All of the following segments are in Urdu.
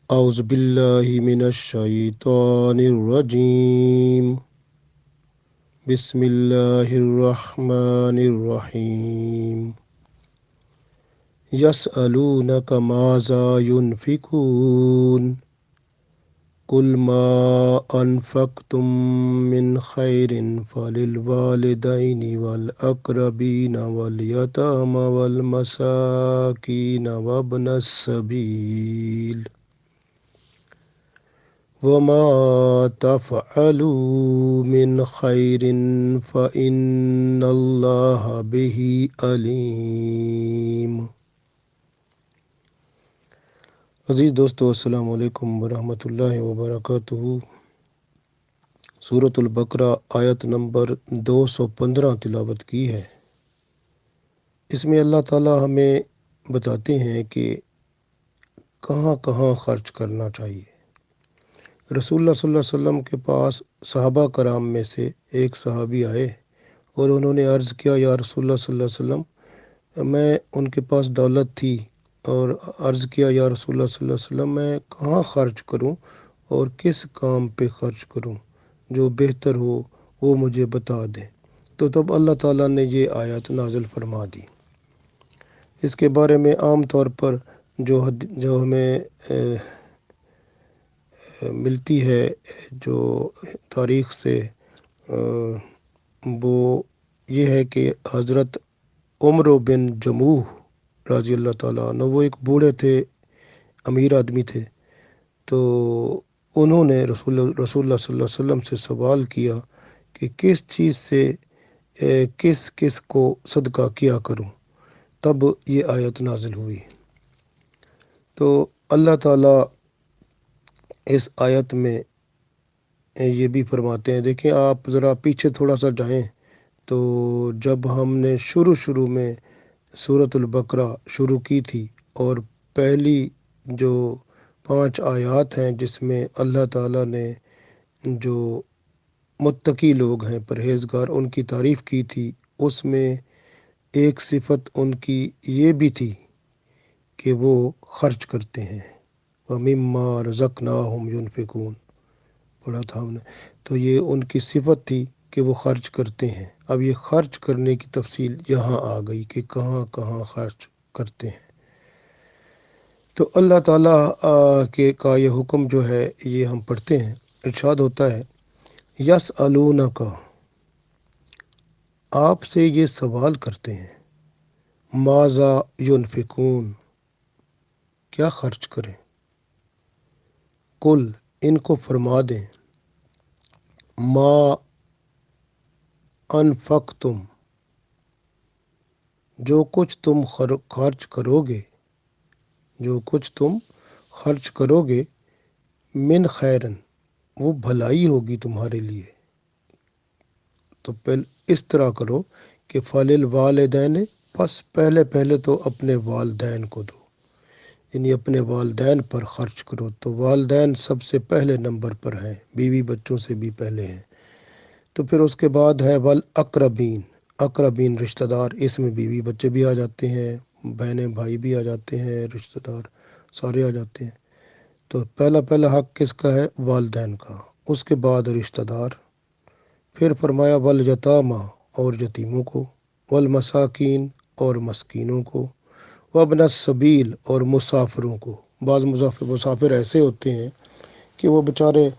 اعوذ باللہ من الشیطان الرجیم بسم اللہ الرحمن الرحیم یسألونک ماذا ينفقون قل ما انفقتم من خیر فللوالدین والاقربین والیتامى والمساکین وابن السبیل وما تفعلوا من خیر فإن اللہ به علیم۔ عزیز دوستو، السلام علیکم ورحمۃ اللہ وبرکاتہ۔ سورۃ البقرہ آیت نمبر 215 تلاوت کی ہے۔ اس میں اللہ تعالی ہمیں بتاتے ہیں کہ کہاں کہاں خرچ کرنا چاہیے۔ رسول اللہ صلی اللہ علیہ وسلم کے پاس صحابہ کرام میں سے ایک صحابی آئے اور انہوں نے عرض کیا، یا رسول اللہ صلی اللہ علیہ وسلم، میں ان کے پاس دولت تھی اور عرض کیا، یا رسول اللہ صلی اللہ علیہ وسلم، میں کہاں خرچ کروں اور کس کام پہ خرچ کروں، جو بہتر ہو وہ مجھے بتا دیں۔ تو تب اللہ تعالیٰ نے یہ آیت نازل فرما دی۔ اس کے بارے میں عام طور پر جو ہمیں ملتی ہے جو تاریخ سے، وہ یہ ہے کہ حضرت عمر بن جموح رضی اللہ تعالیٰ عنہ، وہ ایک بوڑھے تھے، امیر آدمی تھے۔ تو انہوں نے رسول اللہ صلی اللہ علیہ وسلم سے سوال کیا کہ کس چیز سے کس کو صدقہ کیا کروں۔ تب یہ آیت نازل ہوئی۔ تو اللہ تعالیٰ اس آیت میں یہ بھی فرماتے ہیں، دیکھیں آپ ذرا پیچھے تھوڑا سا جائیں تو جب ہم نے شروع میں سورۃ البقرہ شروع کی تھی اور پہلی جو 5 آیات ہیں جس میں اللہ تعالیٰ نے جو متقی لوگ ہیں، پرہیزگار، ان کی تعریف کی تھی، اس میں ایک صفت ان کی یہ بھی تھی کہ وہ خرچ کرتے ہیں۔ وَمِمَّا رَزَقْنَاهُمْ يُنْفِقُونَ پڑھا تھا ہم نے۔ تو یہ ان کی صفت تھی کہ وہ خرچ کرتے ہیں۔ اب یہ خرچ کرنے کی تفصیل یہاں آ گئی کہ کہاں کہاں خرچ کرتے ہیں۔ تو اللہ تعالیٰ کا یہ حکم جو ہے یہ ہم پڑھتے ہیں۔ ارشاد ہوتا ہے، یسألونک، آپ سے یہ سوال کرتے ہیں، ماذا ينفقون، کیا خرچ کریں۔ قل، ان کو فرما دیں، ما انفقتم، جو کچھ تم خرچ کرو گے، جو کچھ تم خرچ کرو گے، من خیرن، وہ بھلائی ہوگی تمہارے لیے۔ تو اس طرح کرو کہ فللوالدین، پس پہلے تو اپنے والدین کو دو، یعنی اپنے والدین پر خرچ کرو۔ تو والدین سب سے پہلے نمبر پر ہیں، بیوی بچوں سے بھی پہلے ہیں۔ تو پھر اس کے بعد ہے والاقربین، اقربین رشتہ دار، اس میں بیوی بچے بھی آ جاتے ہیں، بہنیں بھائی بھی آ جاتے ہیں، رشتہ دار سارے آ جاتے ہیں۔ تو پہلا حق کس کا ہے؟ والدین کا، اس کے بعد رشتہ دار، پھر فرمایا والیتامى، اور یتیموں کو، والمساکین، اور مسکینوں کو، وابن السبیل، اور مسافروں کو۔ بعض مسافر ایسے ہوتے ہیں کہ وہ بیچارے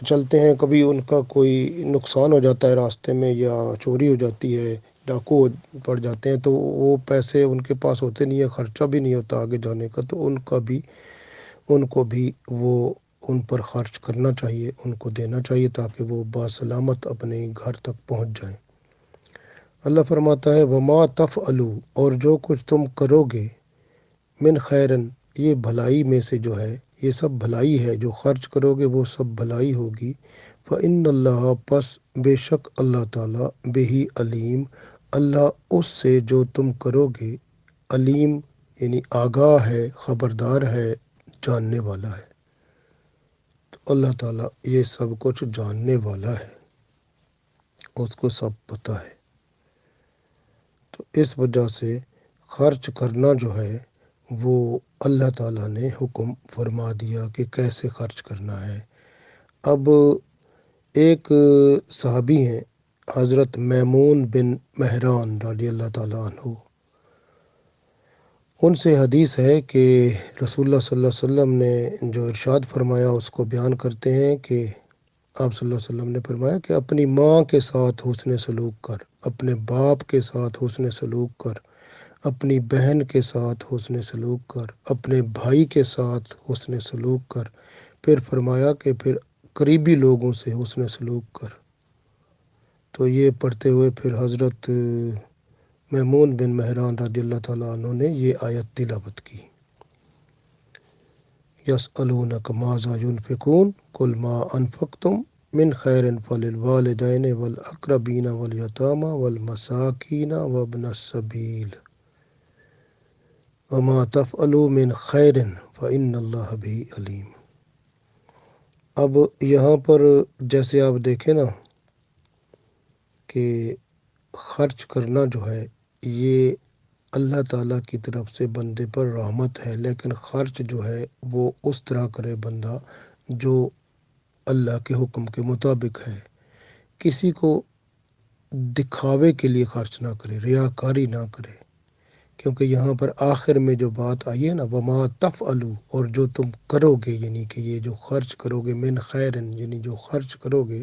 چلتے ہیں، کبھی ان کا کوئی نقصان ہو جاتا ہے راستے میں، یا چوری ہو جاتی ہے، ڈاکو پڑ جاتے ہیں، تو وہ پیسے ان کے پاس ہوتے نہیں ہے، خرچہ بھی نہیں ہوتا آگے جانے کا، تو ان کو بھی وہ ان پر خرچ کرنا چاہیے، ان کو دینا چاہیے تاکہ وہ باسلامت اپنے گھر تک پہنچ جائیں۔ اللہ فرماتا ہے، وما تفعلوا، اور جو کچھ تم کرو گے، من خیرن، یہ بھلائی میں سے جو ہے، یہ سب بھلائی ہے، جو خرچ کرو گے وہ سب بھلائی ہوگی۔ فإن اللہ، پس بے شک اللہ تعالیٰ، بہی علیم، اللہ اس سے جو تم کرو گے، علیم یعنی آگاہ ہے، خبردار ہے، جاننے والا ہے۔ تو اللہ تعالیٰ یہ سب کچھ جاننے والا ہے، اس کو سب پتہ ہے۔ تو اس وجہ سے خرچ کرنا جو ہے وہ اللہ تعالیٰ نے حکم فرما دیا کہ کیسے خرچ کرنا ہے۔ اب ایک صحابی ہیں حضرت میمون بن مہران رضی اللہ تعالیٰ عنہ، ان سے حدیث ہے کہ رسول اللہ صلی اللہ علیہ وسلم نے جو ارشاد فرمایا اس کو بیان کرتے ہیں کہ آپ صلی اللہ علیہ وسلم نے فرمایا کہ اپنی ماں کے ساتھ حسن سلوک کر، اپنے باپ کے ساتھ حسن سلوک کر، اپنی بہن کے ساتھ حسن سلوک کر، اپنے بھائی کے ساتھ حسن سلوک کر، پھر فرمایا کہ پھر قریبی لوگوں سے حسن سلوک کر۔ تو یہ پڑھتے ہوئے پھر حضرت میمون بن مہران رضی اللہ تعالیٰ عنہ نے یہ آیت تلاوت کی، یسألونک ماذا ينفقون قل ما انفقتم من خیر فللوالدین والاقربین والیتامى والمساکین وابن السبیل وما تفعلوا من خیر فإن اللہ به علیم۔ اب یہاں پر جیسے آپ دیکھیں نا کہ خرچ کرنا جو ہے یہ اللہ تعالیٰ کی طرف سے بندے پر رحمت ہے، لیکن خرچ جو ہے وہ اس طرح کرے بندہ جو اللہ کے حکم کے مطابق ہے، کسی کو دکھاوے کے لیے خرچ نہ کرے، ریاکاری نہ کرے، کیونکہ یہاں پر آخر میں جو بات آئی ہے نا وما تفعلوا، اور جو تم کرو گے، یعنی کہ یہ جو خرچ کرو گے من خیرن، یعنی جو خرچ کرو گے،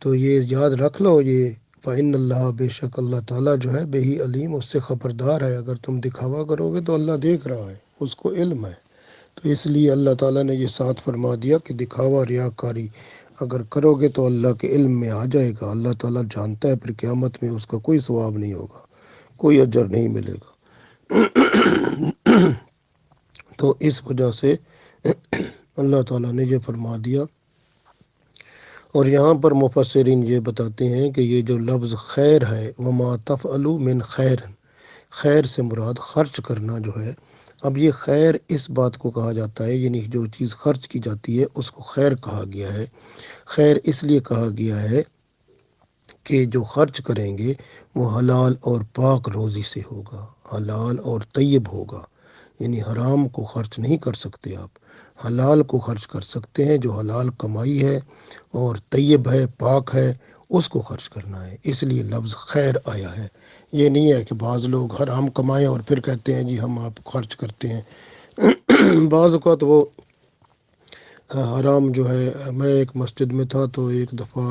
تو یہ یاد رکھ لو، یہ فإن اللہ، بے شک اللہ تعالیٰ جو ہے بہی علیم، اس سے خبردار ہے۔ اگر تم دکھاوا کرو گے تو اللہ دیکھ رہا ہے، اس کو علم ہے، تو اس لیے اللہ تعالیٰ نے یہ ساتھ فرما دیا کہ دکھاوا ریاکاری اگر کرو گے تو اللہ کے علم میں آ جائے گا، اللہ تعالیٰ جانتا ہے، پھر قیامت میں اس کا کوئی ثواب نہیں ہوگا، کوئی اجر نہیں ملے گا۔ تو اس وجہ سے اللہ تعالیٰ نے یہ فرما دیا۔ اور یہاں پر مفسرین یہ بتاتے ہیں کہ یہ جو لفظ خیر ہے، وما تفعلوا من خیر، خیر سے مراد خرچ کرنا جو ہے۔ اب یہ خیر اس بات کو کہا جاتا ہے، یعنی جو چیز خرچ کی جاتی ہے اس کو خیر کہا گیا ہے۔ خیر اس لیے کہا گیا ہے کہ جو خرچ کریں گے وہ حلال اور پاک روزی سے ہوگا، حلال اور طیب ہوگا، یعنی حرام کو خرچ نہیں کر سکتے آپ، حلال کو خرچ کر سکتے ہیں، جو حلال کمائی ہے اور طیب ہے، پاک ہے، اس کو خرچ کرنا ہے، اس لیے لفظ خیر آیا ہے۔ یہ نہیں ہے کہ بعض لوگ حرام کمائیں اور پھر کہتے ہیں جی ہم آپ خرچ کرتے ہیں۔ بعض اوقات وہ حرام جو ہے، میں ایک مسجد میں تھا تو ایک دفعہ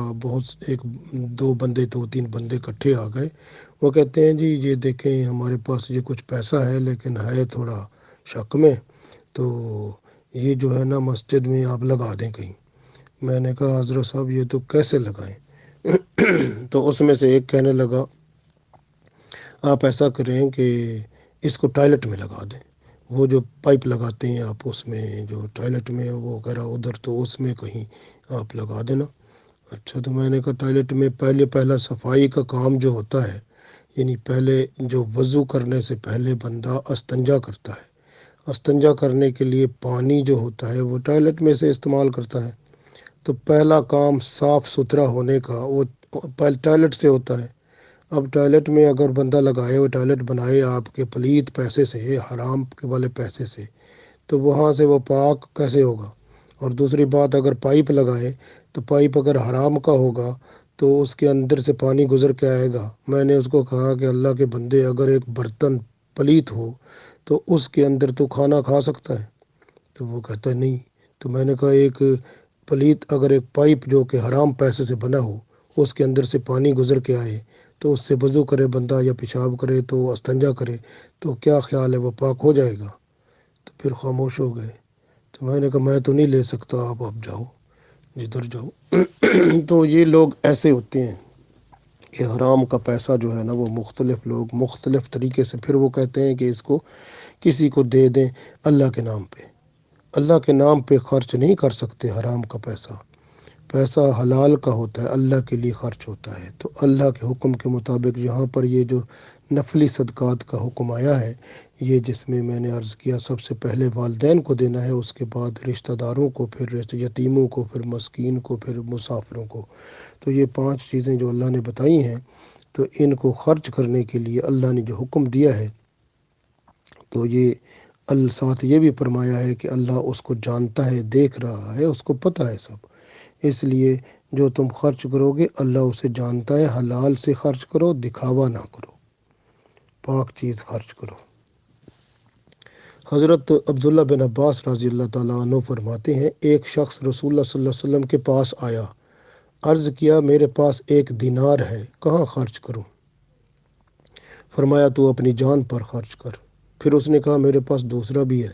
دو تین بندے اکٹھے آ گئے، وہ کہتے ہیں جی یہ دیکھیں ہمارے پاس یہ کچھ پیسہ ہے لیکن ہے تھوڑا شک میں، تو یہ جو ہے نا مسجد میں آپ لگا دیں کہیں۔ میں نے کہا حضرت صاحب یہ تو کیسے لگائیں؟ تو اس میں سے ایک کہنے لگا آپ ایسا کریں کہ اس کو ٹوائلٹ میں لگا دیں، وہ جو پائپ لگاتے ہیں آپ اس میں جو ٹوائلٹ میں وہ وغیرہ ادھر، تو اس میں کہیں آپ لگا دینا۔ اچھا، تو میں نے کہا ٹوائلٹ میں پہلا صفائی کا کام جو ہوتا ہے، یعنی پہلے جو وضو کرنے سے پہلے بندہ استنجا کرتا ہے، استنجا کرنے کے لیے پانی جو ہوتا ہے وہ ٹوائلٹ میں سے استعمال کرتا ہے، تو پہلا کام صاف ستھرا ہونے کا وہ ٹوائلٹ سے ہوتا ہے۔ اب ٹوائلٹ میں اگر بندہ لگائے، وہ ٹوائلٹ بنائے آپ کے پلیت پیسے سے، حرام کے والے پیسے سے، تو وہاں سے وہ پاک کیسے ہوگا؟ اور دوسری بات اگر پائپ لگائے تو پائپ اگر حرام کا ہوگا تو اس کے اندر سے پانی گزر کے آئے گا۔ میں نے اس کو کہا کہ اللہ کے بندے اگر ایک برتن پلیت ہو تو اس کے اندر تو کھانا کھا سکتا ہے؟ تو وہ کہتا ہے نہیں۔ تو میں نے کہا ایک پلیت اگر ایک پائپ جو کہ حرام پیسے سے بنا ہو اس کے اندر سے پانی گزر کے آئے تو اس سے وضو کرے بندہ یا پیشاب کرے تو استنجا کرے تو کیا خیال ہے وہ پاک ہو جائے گا؟ تو پھر خاموش ہو گئے۔ تو میں نے کہا میں تو نہیں لے سکتا، آپ جاؤ جدھر جاؤ۔ تو یہ لوگ ایسے ہوتے ہیں کہ حرام کا پیسہ جو ہے نا وہ مختلف لوگ مختلف طریقے سے پھر وہ کہتے ہیں کہ اس کو کسی کو دے دیں اللہ کے نام پہ، اللہ کے نام پہ خرچ نہیں کر سکتے۔ حرام کا پیسہ حلال کا ہوتا ہے، اللہ کے لیے خرچ ہوتا ہے، تو اللہ کے حکم کے مطابق یہاں پر یہ جو نفلی صدقات کا حکم آیا ہے، یہ جس میں میں نے عرض کیا سب سے پہلے والدین کو دینا ہے، اس کے بعد رشتہ داروں کو، پھر یتیموں کو، پھر مسکین کو، پھر مسافروں کو۔ تو یہ 5 چیزیں جو اللہ نے بتائی ہیں، تو ان کو خرچ کرنے کے لیے اللہ نے جو حکم دیا ہے، تو یہ ساتھ یہ بھی فرمایا ہے کہ اللہ اس کو جانتا ہے، دیکھ رہا ہے، اس کو پتہ ہے سب۔ اس لیے جو تم خرچ کرو گے اللہ اسے جانتا ہے، حلال سے خرچ کرو، دکھاوا نہ کرو، پاک چیز خرچ کرو۔ حضرت عبداللہ بن عباس رضی اللہ تعالیٰ عنہ فرماتے ہیں، ایک شخص رسول اللہ صلی اللہ علیہ وسلم کے پاس آیا، عرض کیا میرے پاس 1 دینار ہے، کہاں خرچ کروں؟ فرمایا تو اپنی جان پر خرچ کر۔ پھر اس نے کہا میرے پاس دوسرا بھی ہے،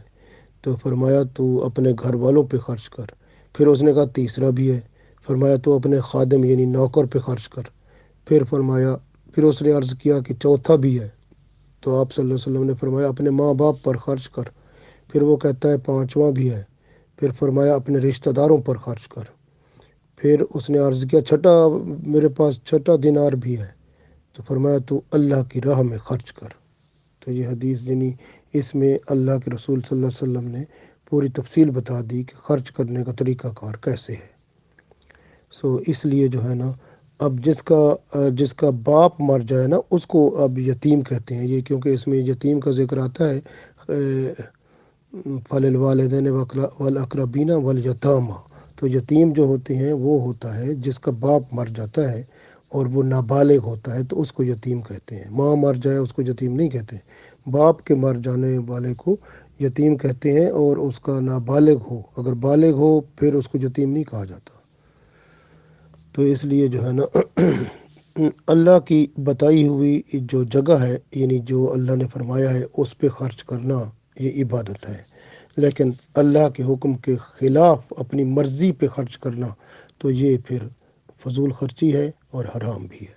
تو فرمایا تو اپنے گھر والوں پہ خرچ کر۔ پھر اس نے کہا تیسرا بھی ہے، فرمایا تو اپنے خادم یعنی نوکر پہ خرچ کر۔ پھر اس نے عرض کیا کہ چوتھا بھی ہے، تو آپ صلی اللہ علیہ وسلم نے فرمایا اپنے ماں باپ پر خرچ کر۔ پھر وہ کہتا ہے پانچواں بھی ہے، پھر فرمایا اپنے رشتہ داروں پر خرچ کر۔ پھر اس نے عرض کیا میرے پاس چھٹا دینار بھی ہے، تو فرمایا تو اللہ کی راہ میں خرچ کر۔ تو یہ حدیث یعنی اس میں اللہ کے رسول صلی اللہ علیہ وسلم نے پوری تفصیل بتا دی کہ خرچ کرنے کا طریقہ کار کیسے ہے۔ اس لیے جو ہے نا، اب جس کا باپ مر جائے نا اس کو اب یتیم کہتے ہیں، یہ کیونکہ اس میں یتیم کا ذکر آتا ہے، فَلِلْوَالِدَيْنِ وَالْأَقْرَبِينَ وَالْيَتَامَى۔ تو یتیم جو ہوتے ہیں وہ ہوتا ہے جس کا باپ مر جاتا ہے اور وہ نابالغ ہوتا ہے، تو اس کو یتیم کہتے ہیں۔ ماں مر جائے اس کو یتیم نہیں کہتے، باپ کے مر جانے والے کو یتیم کہتے ہیں، اور اس کا نابالغ ہو، اگر بالغ ہو پھر اس کو یتیم نہیں کہا جاتا۔ تو اس لیے جو ہے نا اللہ کی بتائی ہوئی جو جگہ ہے، یعنی جو اللہ نے فرمایا ہے اس پہ خرچ کرنا یہ عبادت ہے، لیکن اللہ کے حکم کے خلاف اپنی مرضی پہ خرچ کرنا تو یہ پھر فضول خرچی ہے اور حرام بھی ہے،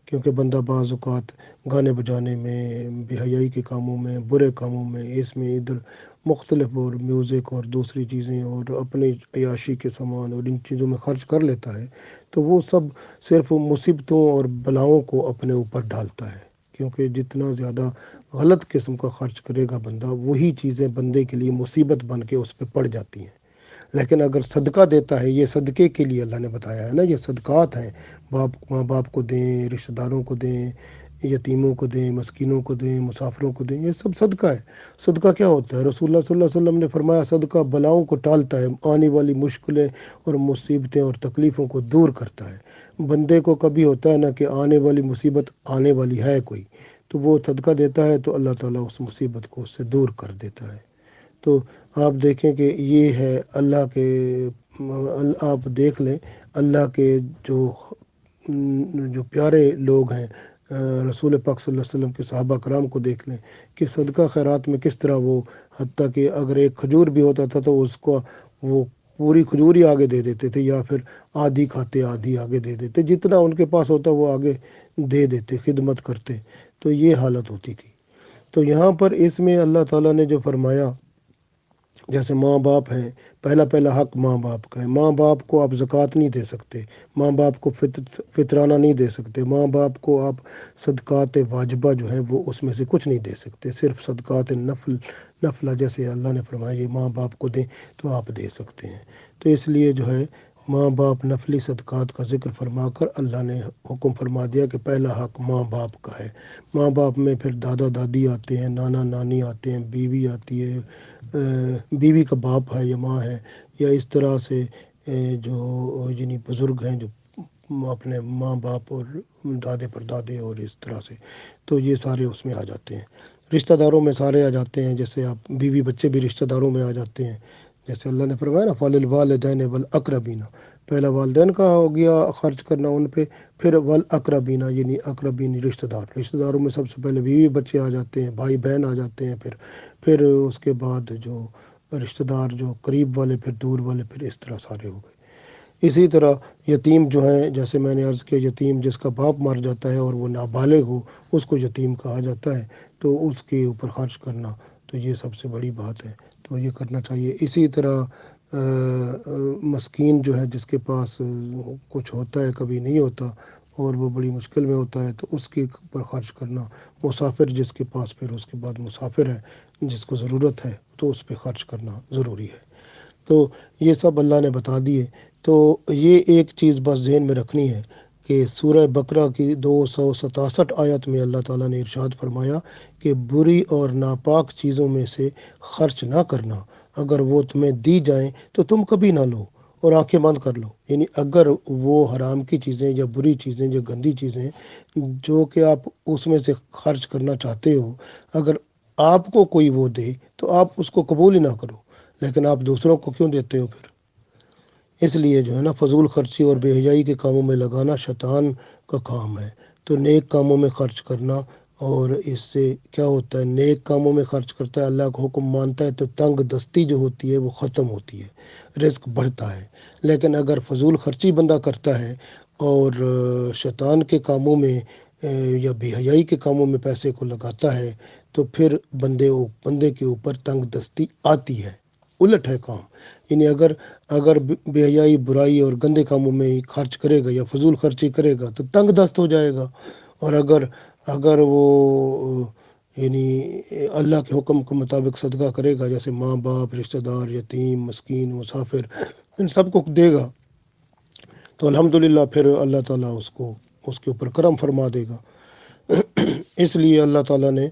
کیونکہ بندہ بعض اوقات گانے بجانے میں، بے حیائی کے کاموں میں، برے کاموں میں، اس میں ادھر مختلف اور میوزک اور دوسری چیزیں اور اپنی عیاشی کے سامان اور ان چیزوں میں خرچ کر لیتا ہے، تو وہ سب صرف مصیبتوں اور بلاؤں کو اپنے اوپر ڈالتا ہے، کیونکہ جتنا زیادہ غلط قسم کا خرچ کرے گا بندہ، وہی چیزیں بندے کے لیے مصیبت بن کے اس پہ پڑ جاتی ہیں۔ لیکن اگر صدقہ دیتا ہے، یہ صدقے کے لیے اللہ نے بتایا ہے نا، یہ صدقات ہیں، ماں باپ کو دیں، رشتہ داروں کو دیں، یتیموں کو دیں، مسکینوں کو دیں، مسافروں کو دیں، یہ سب صدقہ ہے۔ صدقہ کیا ہوتا ہے؟ رسول اللہ صلی اللہ علیہ وسلم نے فرمایا صدقہ بلاؤں کو ٹالتا ہے، آنے والی مشکلیں اور مصیبتیں اور تکلیفوں کو دور کرتا ہے۔ بندے کو کبھی ہوتا ہے نا کہ آنے والی مصیبت آنے والی ہے کوئی، تو وہ صدقہ دیتا ہے تو اللہ تعالیٰ اس مصیبت کو اس سے دور کر دیتا ہے۔ تو آپ دیکھیں کہ یہ ہے اللہ کے، آپ دیکھ لیں اللہ کے جو پیارے لوگ ہیں، رسول پاک صلی اللہ علیہ وسلم کے صحابہ کرام کو دیکھ لیں کہ صدقہ خیرات میں کس طرح وہ، حتیٰ کہ اگر ایک کھجور بھی ہوتا تھا تو اس کو وہ پوری کھجور ہی آگے دے دیتے تھے، یا پھر آدھی کھاتے آدھی آگے دے دیتے، جتنا ان کے پاس ہوتا وہ آگے دے دیتے، خدمت کرتے۔ تو یہ حالت ہوتی تھی۔ تو یہاں پر اس میں اللہ تعالیٰ نے جو فرمایا، جیسے ماں باپ ہیں، پہلا حق ماں باپ کا ہے، ماں باپ کو آپ زکوٰۃ نہیں دے سکتے، ماں باپ کو فطرانہ نہیں دے سکتے، ماں باپ کو آپ صدقات واجبہ جو ہیں وہ اس میں سے کچھ نہیں دے سکتے، صرف صدقات نفلہ جیسے اللہ نے فرمایا یہ ماں باپ کو دیں تو آپ دے سکتے ہیں۔ تو اس لیے جو ہے ماں باپ نفلی صدقات کا ذکر فرما کر اللہ نے حکم فرما دیا کہ پہلا حق ماں باپ کا ہے۔ ماں باپ میں پھر دادا دادی آتے ہیں، نانا نانی آتے ہیں، بیوی آتی ہے، بیوی کا باپ ہے یا ماں ہے، یا اس طرح سے جو یعنی بزرگ ہیں جو اپنے ماں باپ اور دادے پر دادے اور اس طرح سے، تو یہ سارے اس میں آ جاتے ہیں۔ رشتہ داروں میں سارے آ جاتے ہیں، جیسے آپ بیوی بچے بھی رشتہ داروں میں آ جاتے ہیں، جیسے اللہ نے فرمایا نا فَلِلْوَالِدَيْنِ وَالْأَقْرَبِينَ، پہلا والدین کا ہو گیا خرچ کرنا ان پہ، پھر والاقربین یعنی اقربین رشتہ داروں میں سب سے پہلے بیوی بچے آ جاتے ہیں، بھائی بہن آ جاتے ہیں، پھر اس کے بعد جو رشتہ دار جو قریب والے، پھر دور والے، پھر اس طرح سارے ہو گئے۔ اسی طرح یتیم جو ہیں، جیسے میں نے عرض کیا، یتیم جس کا باپ مر جاتا ہے اور وہ نابالغ ہو اس کو یتیم کہا جاتا ہے، تو اس کے اوپر خرچ کرنا تو یہ سب سے بڑی بات ہے، تو یہ کرنا چاہیے۔ اسی طرح مسکین جو ہے جس کے پاس کچھ ہوتا ہے کبھی نہیں ہوتا اور وہ بڑی مشکل میں ہوتا ہے، تو اس کے اوپر خرچ کرنا، مسافر جس کے پاس پھر اس کے بعد مسافر ہے جس کو ضرورت ہے تو اس پہ خرچ کرنا ضروری ہے۔ تو یہ سب اللہ نے بتا دیے۔ تو یہ ایک چیز بس ذہن میں رکھنی ہے کہ سورہ بقرہ کی 267 آیت میں اللہ تعالیٰ نے ارشاد فرمایا کہ بری اور ناپاک چیزوں میں سے خرچ نہ کرنا، اگر وہ تمہیں دی جائیں تو تم کبھی نہ لو اور آنکھیں بند کر لو۔ یعنی اگر وہ حرام کی چیزیں یا بری چیزیں یا گندی چیزیں جو کہ آپ اس میں سے خرچ کرنا چاہتے ہو، اگر آپ کو کوئی وہ دے تو آپ اس کو قبول ہی نہ کرو، لیکن آپ دوسروں کو کیوں دیتے ہو پھر؟ اس لیے جو ہے نا فضول خرچی اور بے حیائی کے کاموں میں لگانا شیطان کا کام ہے۔ تو نیک کاموں میں خرچ کرنا، اور اس سے کیا ہوتا ہے، نیک کاموں میں خرچ کرتا ہے، اللہ کا حکم مانتا ہے، تو تنگ دستی جو ہوتی ہے وہ ختم ہوتی ہے، رزق بڑھتا ہے۔ لیکن اگر فضول خرچی بندہ کرتا ہے اور شیطان کے کاموں میں یا بے حیائی کے کاموں میں پیسے کو لگاتا ہے، تو پھر بندے کے اوپر تنگ دستی آتی ہے۔ الٹ ہے کام، یعنی اگر بے حیائی، برائی اور گندے کاموں میں خرچ کرے گا یا فضول خرچی کرے گا تو تنگ دست ہو جائے گا، اور اگر وہ یعنی اللہ کے حکم کے مطابق صدقہ کرے گا، جیسے ماں باپ، رشتہ دار، یتیم، مسکین، مسافر، ان سب کو دے گا، تو الحمدللہ پھر اللہ تعالیٰ اس کے اوپر کرم فرما دے گا۔ اس لیے اللہ تعالیٰ نے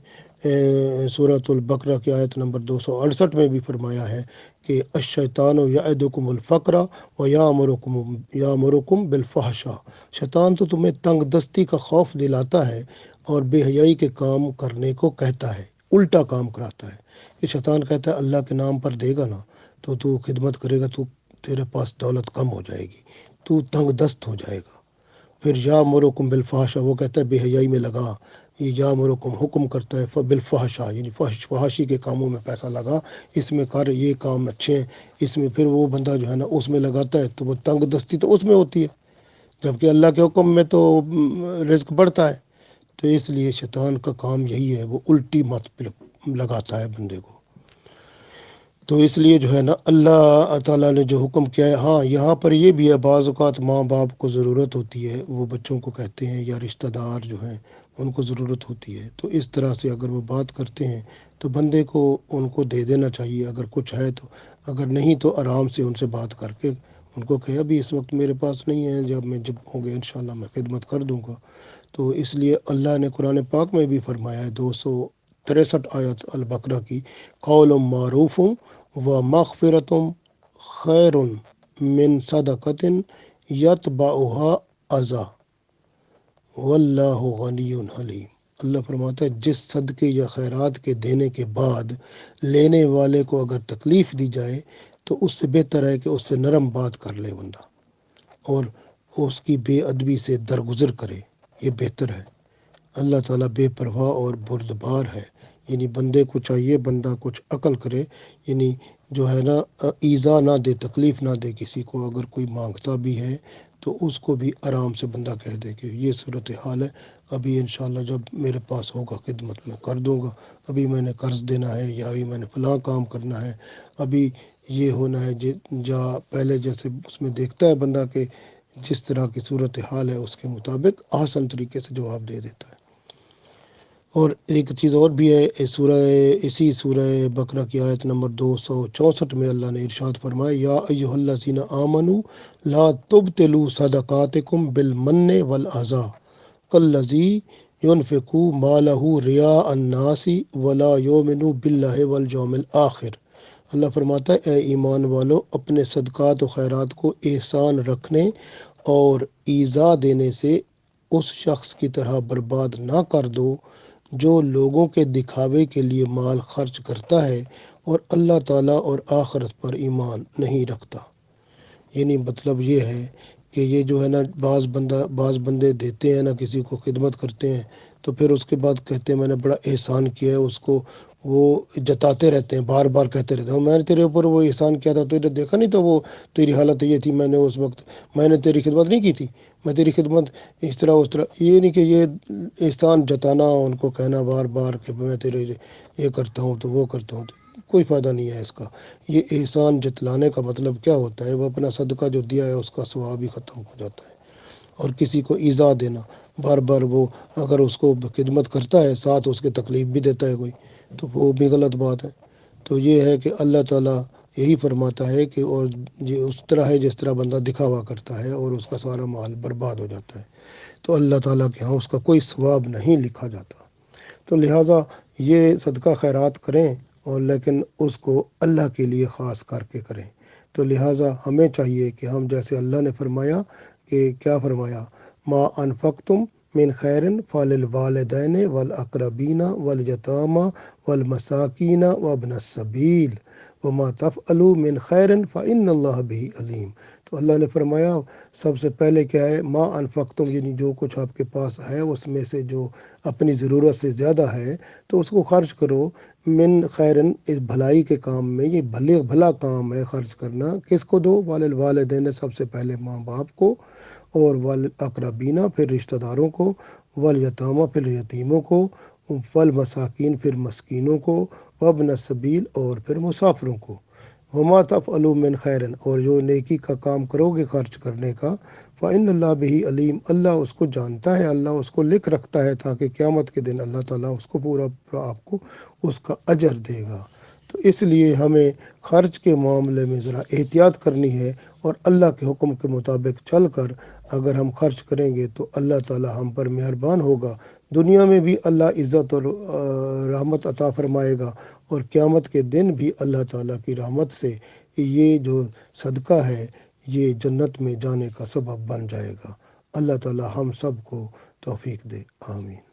سورۃ البقرہ کی آیت نمبر 268 میں بھی فرمایا ہے کہ الشیطان یعدکم الفقر و یامرکم بالفحشاء، شیطان تو تمہیں تنگ دستی کا خوف دلاتا ہے اور بے حیائی کے کام کرنے کو کہتا ہے، الٹا کام کراتا ہے۔ کہ شیطان کہتا ہے اللہ کے نام پر دے گا نا تو تو خدمت کرے گا، تیرے پاس دولت کم ہو جائے گی، تو تنگ دست ہو جائے گا۔ پھر یا مرکم بالفحشاء، وہ کہتا ہے بے حیائی میں لگا، یہ یا مرکم حکم کرتا ہے بالفحشاء، یعنی فحاشی کے کاموں میں پیسہ لگا، اس میں کر، یہ کام اچھے ہیں، اس میں پھر وہ بندہ جو ہے نا اس میں لگاتا ہے تو وہ تنگ دستی تو اس میں ہوتی ہے، جبکہ اللہ کے حکم میں تو رزق بڑھتا ہے۔ تو اس لیے شیطان کا کام یہی ہے، وہ الٹی مت لگاتا ہے بندے کو۔ تو اس لیے جو ہے نا اللہ تعالیٰ نے جو حکم کیا ہے، ہاں یہاں پر یہ بھی ہے، بعض اوقات ماں باپ کو ضرورت ہوتی ہے، وہ بچوں کو کہتے ہیں، یا رشتہ دار جو ہیں ان کو ضرورت ہوتی ہے، تو اس طرح سے اگر وہ بات کرتے ہیں تو بندے کو ان کو دے دینا چاہیے، اگر کچھ ہے تو، اگر نہیں تو آرام سے ان سے بات کر کے ان کو کہ ابھی اس وقت میرے پاس نہیں ہے، جب ہوں گے انشاءاللہ میں خدمت کر دوں گا۔ تو اس لیے اللہ نے قرآن پاک میں بھی فرمایا ہے 263 آیت البقرہ کی، قول معروف و مغفرت خیر من صدقۃ یتبعها اذی واللہ غنی حلیم۔ اللہ فرماتا ہے جس صدقے یا خیرات کے دینے کے بعد لینے والے کو اگر تکلیف دی جائے تو اس سے بہتر ہے کہ اس سے نرم بات کر لے بندہ، اور اس کی بے ادبی سے درگزر کرے، یہ بہتر ہے۔ اللہ تعالیٰ بے پرواہ اور بردبار ہے، یعنی بندے کو چاہیے بندہ کچھ عقل کرے، یعنی جو ہے نا ایذا نہ دے، تکلیف نہ دے کسی کو، اگر کوئی مانگتا بھی ہے تو اس کو بھی آرام سے بندہ کہہ دے کہ یہ صورتحال ہے، ابھی انشاءاللہ جب میرے پاس ہوگا خدمت میں کر دوں گا، ابھی میں نے قرض دینا ہے، یا ابھی میں نے فلاں کام کرنا ہے، ابھی یہ ہونا ہے، پہلے جیسے اس میں دیکھتا ہے بندہ کہ جس طرح کی صورتحال ہے اس کے مطابق آسان طریقے سے جواب دے دیتا ہے۔ اور ایک چیز اور بھی ہے، اسی سورہ بقرہ کی آیت نمبر 264 میں اللہ نے ارشاد فرمایا، یا ایھا الذین آمنوا لا تبطلوا صدقاتکم بالمن والاذی کالذی ينفق مالہ رئاء الناس ولا یؤمن باللہ والیوم الآخر۔ اللہ فرماتا ہے اے ایمان والو، اپنے صدقات و خیرات کو احسان رکھنے اور ایذا دینے سے اس شخص کی طرح برباد نہ کر دو جو لوگوں کے دکھاوے کے لیے مال خرچ کرتا ہے اور اللہ تعالیٰ اور آخرت پر ایمان نہیں رکھتا۔ یعنی مطلب یہ ہے کہ یہ جو ہے نا بعض بندے دیتے ہیں نا، کسی کو خدمت کرتے ہیں تو پھر اس کے بعد کہتے ہیں میں نے بڑا احسان کیا ہے، اس کو وہ جتاتے رہتے ہیں، بار بار کہتے رہتے ہیں میں نے تیرے اوپر وہ احسان کیا تھا، تو نے دیکھا نہیں، تو وہ تیری حالت یہ تھی، میں نے اس وقت میں نے تیری خدمت نہیں کی تھی، میں تیری خدمت اس طرح اس طرح۔ یہ نہیں کہ یہ احسان جتانا، ان کو کہنا بار بار کہ میں تیرے یہ کرتا ہوں تو وہ کرتا ہوں، تو کوئی فائدہ نہیں ہے اس کا۔ یہ احسان جتلانے کا مطلب کیا ہوتا ہے، وہ اپنا صدقہ جو دیا ہے اس کا ثواب ہی ختم ہو جاتا ہے۔ اور کسی کو ایذا دینا، بار بار وہ اگر اس کو خدمت کرتا ہے ساتھ اس کے تکلیف بھی دیتا ہے کوئی، تو وہ بھی غلط بات ہے۔ تو یہ ہے کہ اللہ تعالیٰ یہی فرماتا ہے کہ اور یہ اس طرح ہے جس طرح بندہ دکھاوا کرتا ہے اور اس کا سارا مال برباد ہو جاتا ہے، تو اللہ تعالیٰ کے ہاں اس کا کوئی ثواب نہیں لکھا جاتا۔ تو لہٰذا یہ صدقہ خیرات کریں، اور لیکن اس کو اللہ کے لیے خاص کر کے کریں۔ تو لہٰذا ہمیں چاہیے کہ ہم جیسے اللہ نے فرمایا کہ کیا فرمایا، ما انفقتم من خیر فللوالدین والاقربین والیتامى والمساکین وابن السبیل وما تفعلوا من خیر فإن اللہ به علیم۔ تو اللہ نے فرمایا سب سے پہلے کیا ہے، ما انفقتم، یعنی جو کچھ آپ کے پاس ہے اس میں سے جو اپنی ضرورت سے زیادہ ہے تو اس کو خرچ کرو، من خیرن، اس بھلائی کے کام میں، یہ بھلا کام ہے خرچ کرنا۔ کس کو دو، والدین، سب سے پہلے ماں باپ کو، اور والاقربینہ، پھر رشتہ داروں کو، والیتامہ، پھر یتیموں کو، والمساکین، پھر مسکینوں کو، وابن السبیل، اور پھر مسافروں کو۔ وما تفعلوا من خیرن، اور جو نیکی کا کام کرو گے خرچ کرنے کا، فإن اللہ به علیم، اللہ اس کو جانتا ہے، اللہ اس کو لکھ رکھتا ہے، تاکہ قیامت کے دن اللہ تعالیٰ اس کو پورا آپ کو اس کا اجر دے گا۔ تو اس لیے ہمیں خرچ کے معاملے میں ذرا احتیاط کرنی ہے، اور اللہ کے حکم کے مطابق چل کر اگر ہم خرچ کریں گے تو اللہ تعالیٰ ہم پر مہربان ہوگا، دنیا میں بھی اللہ عزت اور رحمت عطا فرمائے گا، اور قیامت کے دن بھی اللہ تعالیٰ کی رحمت سے یہ جو صدقہ ہے یہ جنت میں جانے کا سبب بن جائے گا۔ اللہ تعالیٰ ہم سب کو توفیق دے، آمین۔